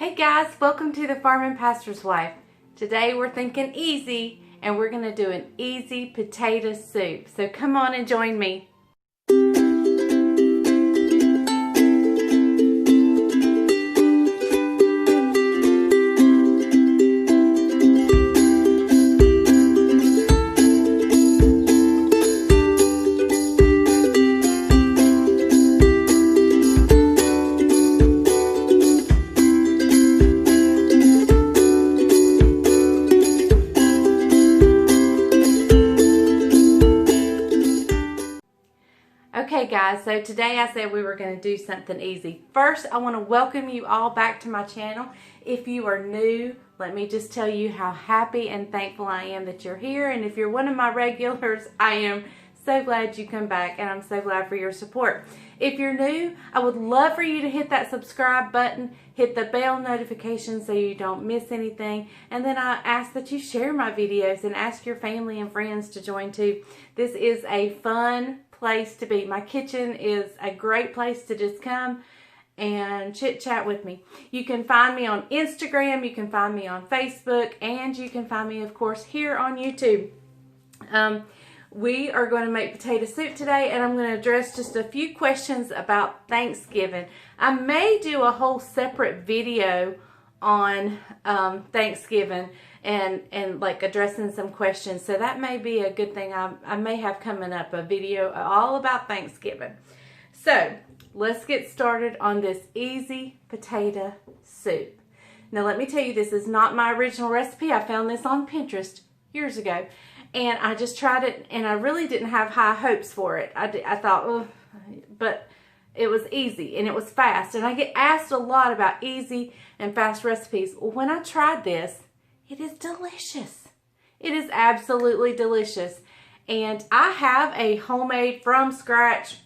Hey guys, welcome to the Farm and Pastor's Wife. Today we're thinking easy and we're going to do an easy potato soup. So come on and join me. Okay guys, so today I said we were going to do something easy. First, I want to welcome you all back to my channel. If you are new, let me just tell you how happy and thankful I am that you're here. And if you're one of my regulars, I am so glad you come back and I'm so glad for your support. If you're new, I would love for you to hit that subscribe button, hit the bell notification so you don't miss anything, and then I ask that you share my videos and ask your family and friends to join too. This is a fun place to be. My kitchen is a great place to just come and chit chat with me. You can find me on Instagram, you can find me on Facebook, and you can find me of course here on YouTube. We are going to make potato soup today, and I'm going to address just a few questions about Thanksgiving. I may do a whole separate video on Thanksgiving and like addressing some questions, so that may be a good thing. I may have coming up a video all about Thanksgiving. So let's get started on this easy potato soup. Now let me tell you, this is not my original recipe. I found this on Pinterest years ago. And I just tried it, and I really didn't have high hopes for it. I thought, oh, but it was easy, and it was fast. And I get asked a lot about easy and fast recipes. Well, when I tried this, it is delicious. It is absolutely delicious. And I have a homemade from scratch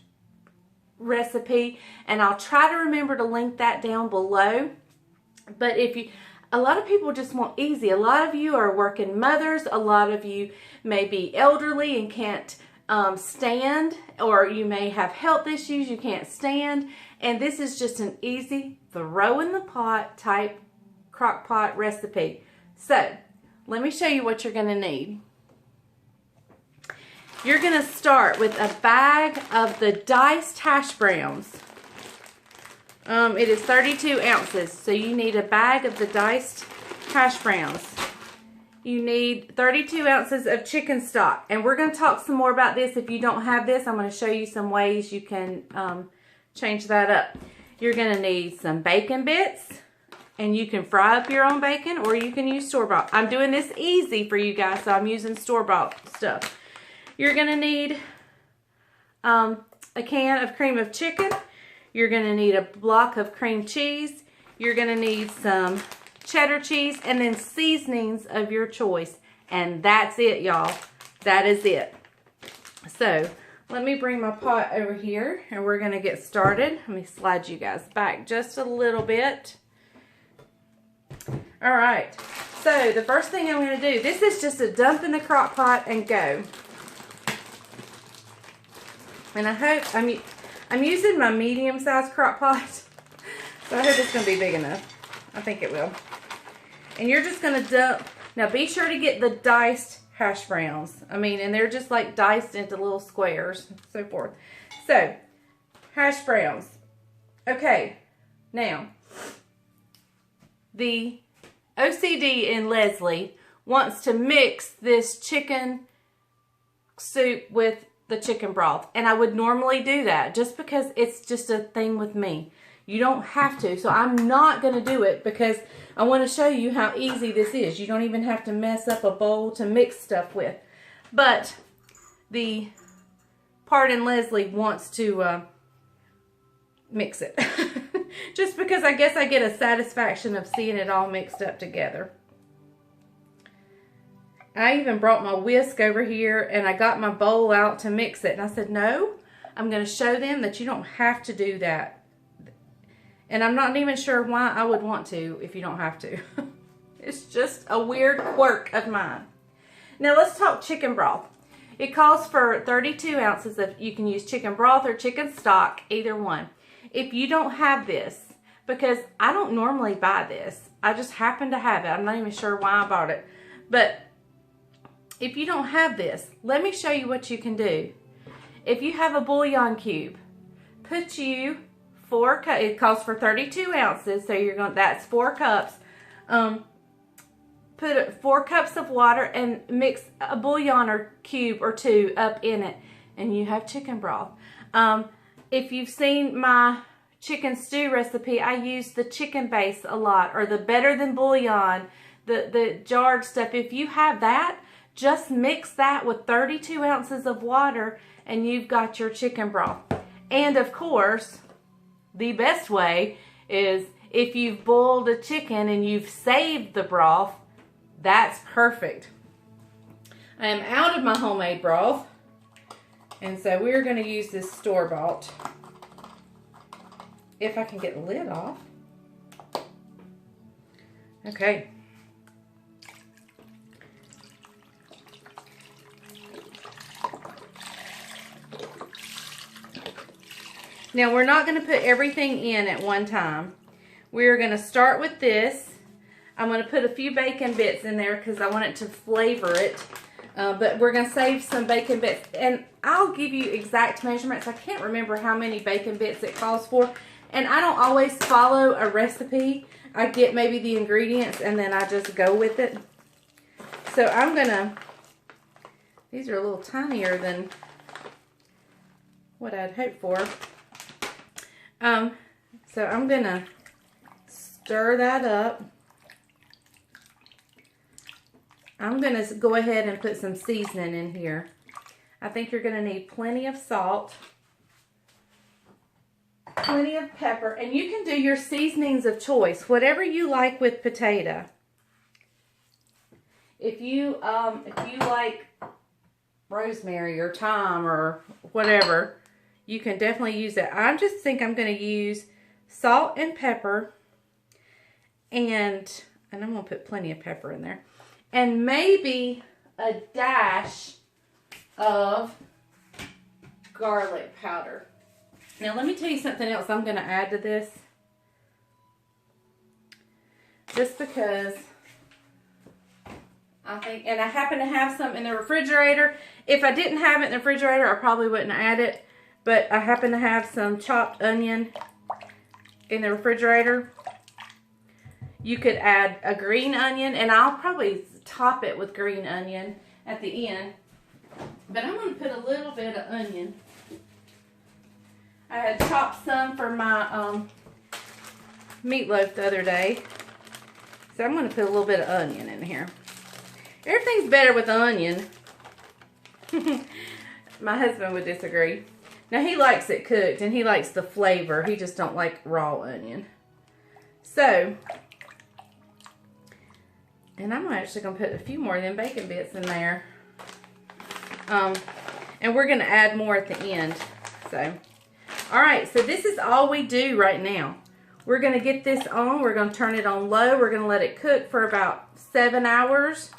recipe, and I'll try to remember to link that down below. But a lot of people just want easy. A lot of you are working mothers. A lot of you may be elderly and can't stand, or you may have health issues you can't stand. And this is just an easy throw in the pot type crock pot recipe. So let me show you what you're going to need. You're going to start with a bag of the diced hash browns. It is 32 ounces, so you need a bag of the diced hash browns. You need 32 ounces of chicken stock, and we're going to talk some more about this. If you don't have this, I'm going to show you some ways you can change that up. You're going to need some bacon bits, and you can fry up your own bacon, or you can use store-bought. I'm doing this easy for you guys, so I'm using store-bought stuff. You're going to need a can of cream of chicken. You're going to need a block of cream cheese. You're going to need some cheddar cheese, and then seasonings of your choice. And that's it, y'all. That is it. So let me bring my pot over here, and we're going to get started. Let me slide you guys back just a little bit. All right. So the first thing I'm going to do, this is just a dump in the crock pot and go. And I hope I'm using my medium-sized crock pot, so I hope it's going to be big enough. I think it will. And you're just going to dump. Now, be sure to get the diced hash browns. And they're just like diced into little squares and so forth. So, hash browns. Okay, now, the OCD in Leslie wants to mix this chicken soup with the chicken broth, and I would normally do that just because it's just a thing with me. You don't have to, so I'm not going to do it because I want to show you how easy this is. You don't even have to mess up a bowl to mix stuff with. But the part in Leslie wants to mix it just because I guess I get a satisfaction of seeing it all mixed up together. I even brought my whisk over here, and I got my bowl out to mix it. And I said, no, I'm going to show them that you don't have to do that. And I'm not even sure why I would want to if you don't have to. It's just a weird quirk of mine. Now let's talk chicken broth. It calls for 32 ounces of, you can use chicken broth or chicken stock, either one. If you don't have this, because I don't normally buy this. I just happen to have it. I'm not even sure why I bought it. But if you don't have this, let me show you what you can do. If you have a bouillon cube, put you 4 cups. It calls for 32 ounces, so that's 4 cups. Put 4 cups of water and mix a bouillon or cube or 2 up in it, and you have chicken broth. If you've seen my chicken stew recipe, I use the chicken base a lot, or the Better Than Bouillon, the jarred stuff. If you have that, just mix that with 32 ounces of water and you've got your chicken broth. And of course, the best way is if you've boiled a chicken and you've saved the broth, that's perfect. I am out of my homemade broth, and so we're going to use this store-bought. If I can get the lid off. Okay. Now we're not going to put everything in at one time. We're going to start with this. I'm going to put a few bacon bits in there because I want it to flavor it. But we're going to save some bacon bits. And I'll give you exact measurements. I can't remember how many bacon bits it calls for. And I don't always follow a recipe. I get maybe the ingredients and then I just go with it. So I'm going to, these are a little tinier than what I'd hoped for. So I'm going to stir that up. I'm going to go ahead and put some seasoning in here. I think you're going to need plenty of salt, plenty of pepper, and you can do your seasonings of choice, whatever you like with potato. If you like rosemary or thyme or whatever, you can definitely use it. I just think I'm going to use salt and pepper, and I'm going to put plenty of pepper in there, and maybe a dash of garlic powder. Now let me tell you something else I'm going to add to this. Just because I think, and I happen to have some in the refrigerator. If I didn't have it in the refrigerator, I probably wouldn't add it. But I happen to have some chopped onion in the refrigerator. You could add a green onion, and I'll probably top it with green onion at the end. But I'm going to put a little bit of onion. I had chopped some for my meatloaf the other day. So I'm going to put a little bit of onion in here. Everything's better with onion. My husband would disagree. Now he likes it cooked and he likes the flavor. He just don't like raw onion. So, and I'm actually going to put a few more of them bacon bits in there. And we're going to add more at the end. So, alright, so this is all we do right now. We're going to get this on. We're going to turn it on low. We're going to let it cook for about 7 hours.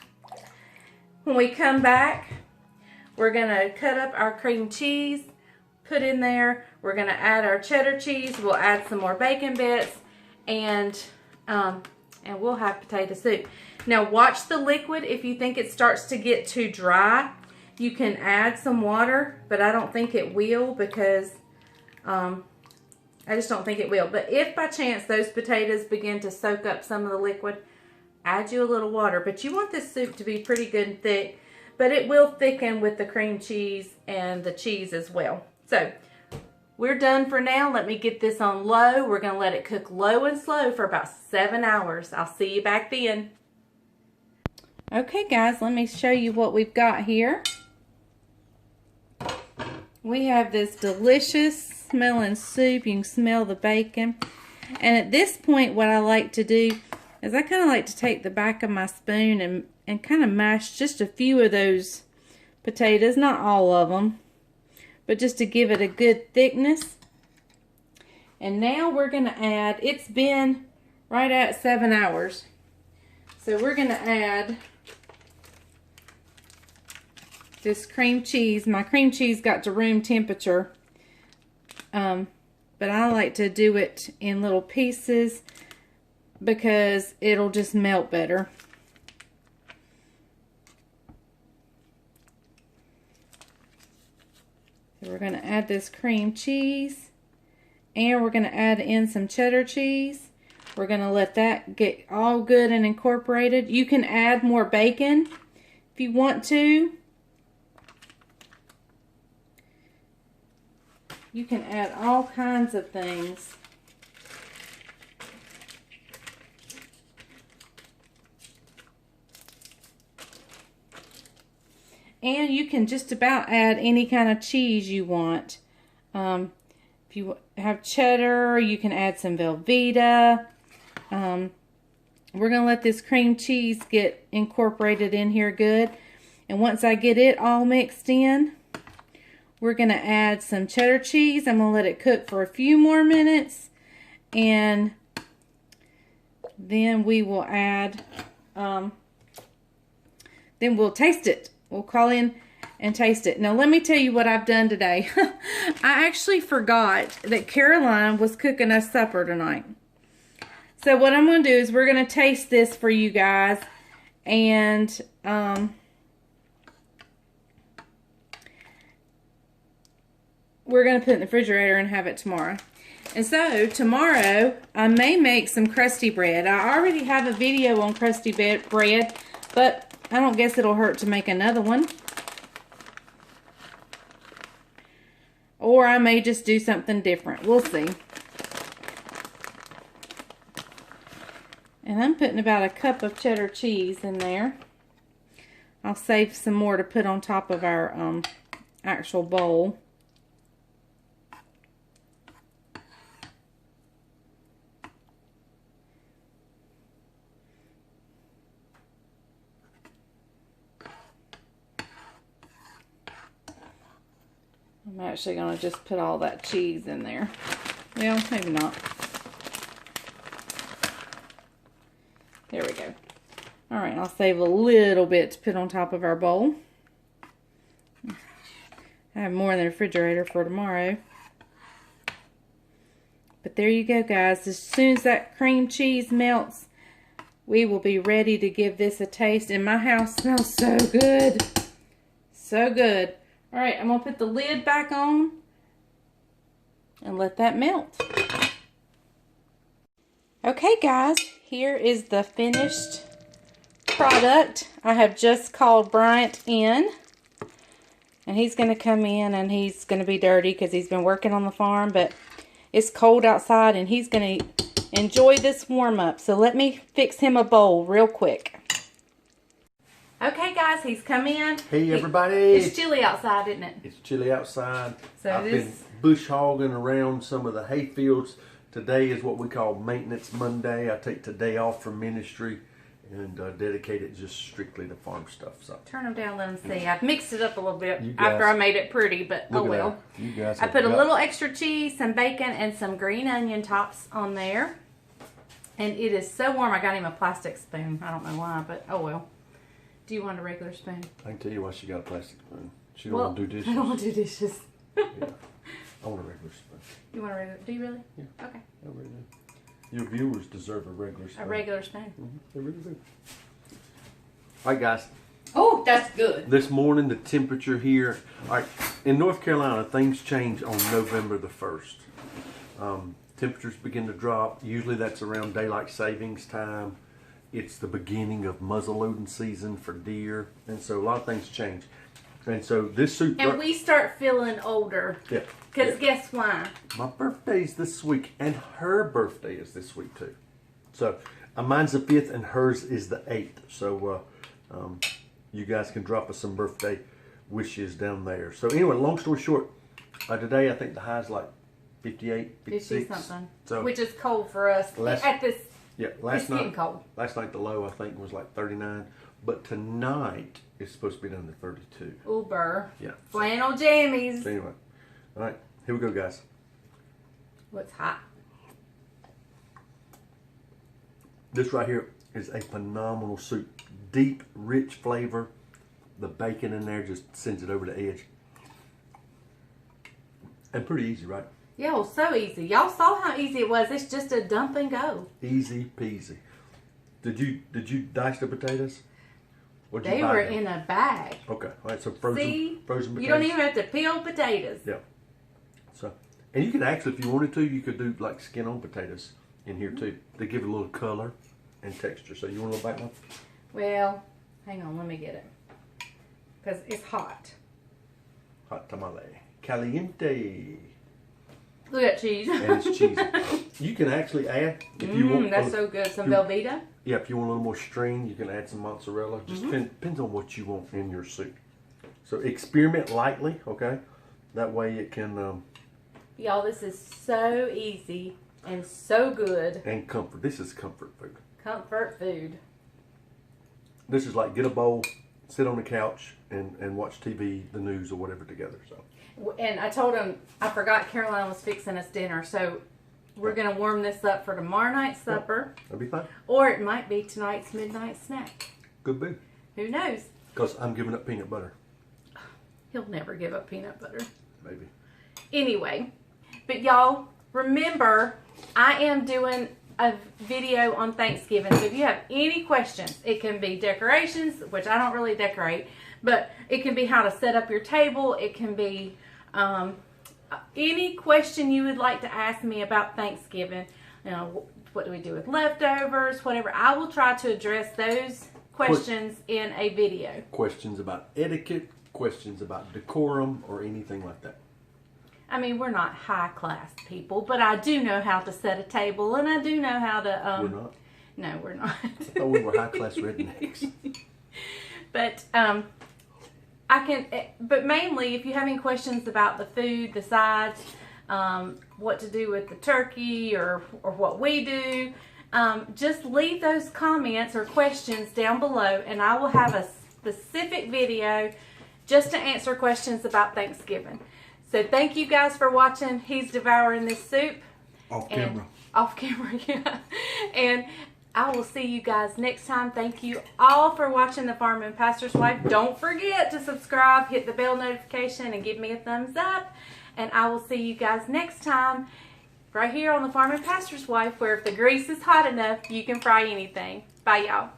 When we come back, we're going to cut up our cream cheese, put in there. We're going to add our cheddar cheese. We'll add some more bacon bits, and we'll have potato soup. Now watch the liquid. If you think it starts to get too dry, you can add some water, but I don't think it will because I just don't think it will. But if by chance those potatoes begin to soak up some of the liquid, add you a little water. But you want this soup to be pretty good and thick, but it will thicken with the cream cheese and the cheese as well. So we're done for now. Let me get this on low. We're going to let it cook low and slow for about 7 hours. I'll see you back then. Okay guys, let me show you what we've got here. We have this delicious smelling soup. You can smell the bacon. And at this point, what I like to do is I kind of like to take the back of my spoon and kind of mash just a few of those potatoes, not all of them, but just to give it a good thickness. And now we're going to add, it's been right at 7 hours. So we're going to add this cream cheese. My cream cheese got to room temperature. but I like to do it in little pieces because it'll just melt better. So we're going to add this cream cheese, and we're going to add in some cheddar cheese. We're going to let that get all good and incorporated. You can add more bacon if you want to. You can add all kinds of things. And you can just about add any kind of cheese you want. If you have cheddar, you can add some Velveeta. We're going to let this cream cheese get incorporated in here good. And once I get it all mixed in, we're going to add some cheddar cheese. I'm going to let it cook for a few more minutes. And then we will add, then we'll taste it. We'll call in and taste it. Now, let me tell you what I've done today. I actually forgot that Caroline was cooking us supper tonight. So what I'm going to do is we're going to taste this for you guys. And we're going to put it in the refrigerator and have it tomorrow. And so tomorrow I may make some crusty bread. I already have a video on crusty bread, but I don't guess it'll hurt to make another one. Or I may just do something different. We'll see. And I'm putting about a cup of cheddar cheese in there. I'll save some more to put on top of our actual bowl. I'm actually going to just put all that cheese in there. Well, maybe not. There we go. Alright, I'll save a little bit to put on top of our bowl. I have more in the refrigerator for tomorrow. But there you go, guys. As soon as that cream cheese melts, we will be ready to give this a taste. And my house smells so good. So good. Alright, I'm going to put the lid back on and let that melt. Okay, guys, here is the finished product. I have just called Bryant in, and he's going to come in and he's going to be dirty because he's been working on the farm, but it's cold outside and he's going to enjoy this warm up. So let me fix him a bowl real quick. Okay, guys, he's come in. Hey, everybody. It's chilly outside, isn't it? It's chilly outside. So I've been bush hogging around some of the hay fields. Today is what we call Maintenance Monday. I take today off from ministry and dedicate it just strictly to farm stuff. So turn them down, let them see. I've mixed it up a little bit after I made it pretty, but oh well. You guys I put a little extra cheese, some bacon, and some green onion tops on there. And it is so warm. I got him a plastic spoon. I don't know why, but oh well. Do you want a regular spoon? I can tell you why she got a plastic spoon. She don't want to do dishes. I don't want to do dishes. Yeah. I want a regular spoon. You want a regular? Do you really? Yeah. Okay. I really do. Your viewers deserve a regular spoon. A regular spoon. They really do. All right, guys. Oh, that's good. This morning, the temperature here. All right, in North Carolina, things change on November the 1st. Temperatures begin to drop. Usually that's around daylight savings time. It's the beginning of muzzleloading season for deer. And so a lot of things change. And so this soup... And we start feeling older. Yeah. Because guess why? My birthday's this week, and her birthday is this week too. So mine's the 5th, and hers is the 8th. So you guys can drop us some birthday wishes down there. So anyway, long story short, today I think the high's like 58, 56. 50 something. So, which is cold for us. At this, yeah, it's getting cold. Last night the low I think was like 39, but tonight it's supposed to be down to 32. Uber. Yeah. Flannel jammies. So anyway, all right, here we go, guys. What's hot? This right here is a phenomenal soup. Deep, rich flavor. The bacon in there just sends it over the edge. And pretty easy, right? Yeah, well, so easy. Y'all saw how easy it was. It's just a dump and go. Easy peasy. Did you dice the potatoes? They were in a bag. Okay, all right. So frozen potatoes. You don't even have to peel potatoes. Yeah. So, and you could actually, if you wanted to, you could do like skin-on potatoes in here too. They give it a little color and texture. So you want a little back one? Well, hang on. Let me get it because it's hot. Hot tamale. Caliente. Look at cheese. And it's cheesy. You can actually add, if you want. That's so good. Some Velveeta. Yeah, if you want a little more string, you can add some mozzarella. Just depends on what you want in your soup. So experiment lightly, okay? That way it can... Y'all, this is so easy and so good. And comfort. This is comfort food. Comfort food. This is like get a bowl, sit on the couch, and watch TV, the news, or whatever together. So. And I told him, I forgot Caroline was fixing us dinner, so we're going to warm this up for tomorrow night's supper. That'll be fine. Or it might be tonight's midnight snack. Could be. Who knows? Because I'm giving up peanut butter. He'll never give up peanut butter. Maybe. Anyway, but y'all, remember, I am doing a video on Thanksgiving. So if you have any questions, it can be decorations, which I don't really decorate, but it can be how to set up your table. It can be any question you would like to ask me about Thanksgiving. You know, what do we do with leftovers, whatever. I will try to address those questions in a video. Questions about etiquette, questions about decorum, or anything like that. I mean, we're not high-class people, but I do know how to set a table, and I do know how to... We're not? No, we're not. I thought we were high-class rednecks. But, but mainly, if you have any questions about the food, the sides, what to do with the turkey, or what we do, just leave those comments or questions down below, and I will have a specific video just to answer questions about Thanksgiving. So thank you guys for watching. He's devouring this soup. Off camera. Off camera, yeah. And I will see you guys next time. Thank you all for watching The Farmer and Pastor's Wife. Don't forget to subscribe, hit the bell notification, and give me a thumbs up. And I will see you guys next time right here on The Farmer and Pastor's Wife, where if the grease is hot enough, you can fry anything. Bye, y'all.